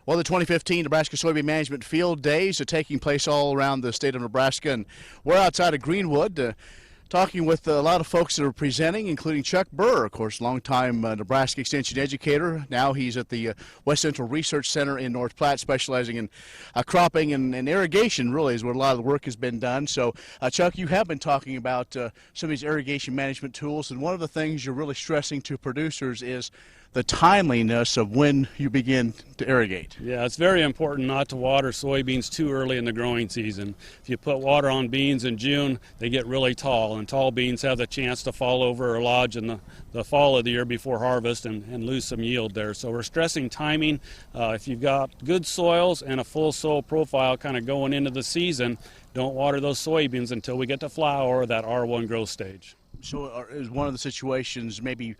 Well, the 2015 Nebraska Soybean Management Field Days are taking place all around the state of Nebraska, and we're outside of Greenwood talking with a lot of folks that are presenting, including Chuck Burr, of course, longtime Nebraska Extension Educator. Now he's at the West Central Research Center in North Platte, specializing in cropping and irrigation, really, is where a lot of the work has been done. So, Chuck, you have been talking about some of these irrigation management tools, and one of the things you're really stressing to producers is the timeliness of when you begin to irrigate. Yeah, it's very important not to water soybeans too early in the growing season. If you put water on beans in June, they get really tall, and tall beans have the chance to fall over or lodge in the fall of the year before harvest and lose some yield there. So we're stressing timing. If you've got good soils and a full soil profile kind of going into the season, don't water those soybeans until we get to flower or that R1 growth stage. So is one of the situations maybe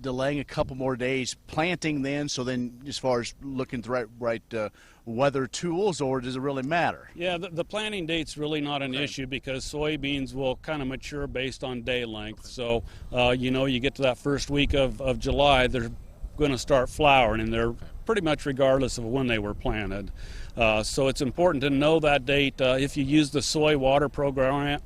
delaying a couple more days planting then, so then as far as looking at the right weather tools, or does it really matter? Yeah, the planting date's really not an issue because soybeans will kind of mature based on day length. So, you get to that first week of July, they're going to start flowering, and they're pretty much regardless of when they were planted. So it's important to know that date. If you use the soy water program,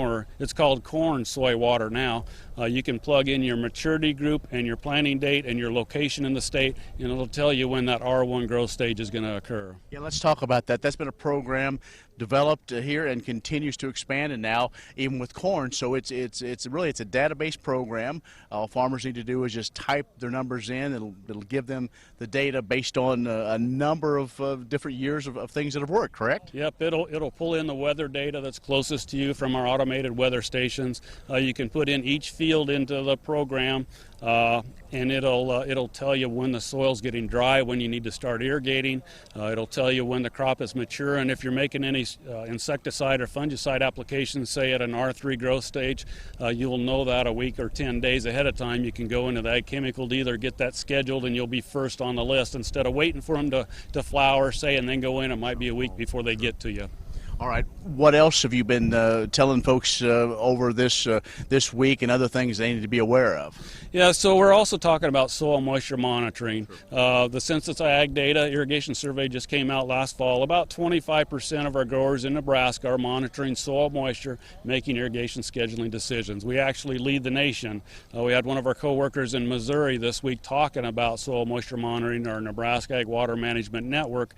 or it's called corn soy water now, you can plug in your maturity group and your planting date and your location in the state, and it'll tell you when that R1 growth stage is going to occur. Yeah, let's talk about that. That's been a program developed here and continues to expand, and now even with corn. So it's really a database program. All farmers need to do is just type their numbers in. It'll give them the data based on a number of different years of things that have worked. Correct? Yep. It'll pull in the weather data that's closest to you from our automated weather stations. You can put in each field into the program, and it'll tell you when the soil's getting dry, when you need to start irrigating. It'll tell you when the crop is mature, and if you're making any insecticide or fungicide applications, say at an R3 growth stage, you'll know that a week or 10 days ahead of time. You can go into the ag chemical dealer, get that scheduled, and you'll be first on the list instead of waiting for them to flower, say, and then go in. It might be a week before they get to you. All right. What else have you been telling folks over this week, and other things they need to be aware of? Yeah, so we're also talking about soil moisture monitoring. The Census Ag Data Irrigation Survey just came out last fall. About 25% of our growers in Nebraska are monitoring soil moisture, making irrigation scheduling decisions. We actually lead the nation. We had one of our coworkers in Missouri this week talking about soil moisture monitoring, our Nebraska Ag Water Management Network,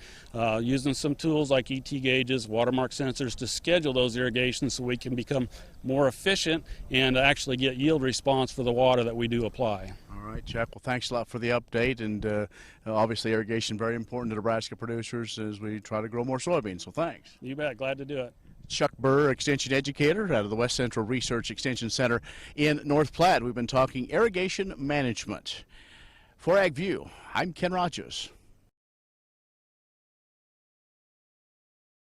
using some tools like ET gauges, watermark sensors to schedule those irrigations so we can become more efficient and actually get yield response for the water that we do apply. All right, Chuck. Well, thanks a lot for the update, and obviously irrigation very important to Nebraska producers as we try to grow more soybeans. So thanks. You bet. Glad to do it. Chuck Burr, Extension Educator out of the West Central Research Extension Center in North Platte. We've been talking irrigation management. For Ag View, I'm Ken Rahjes.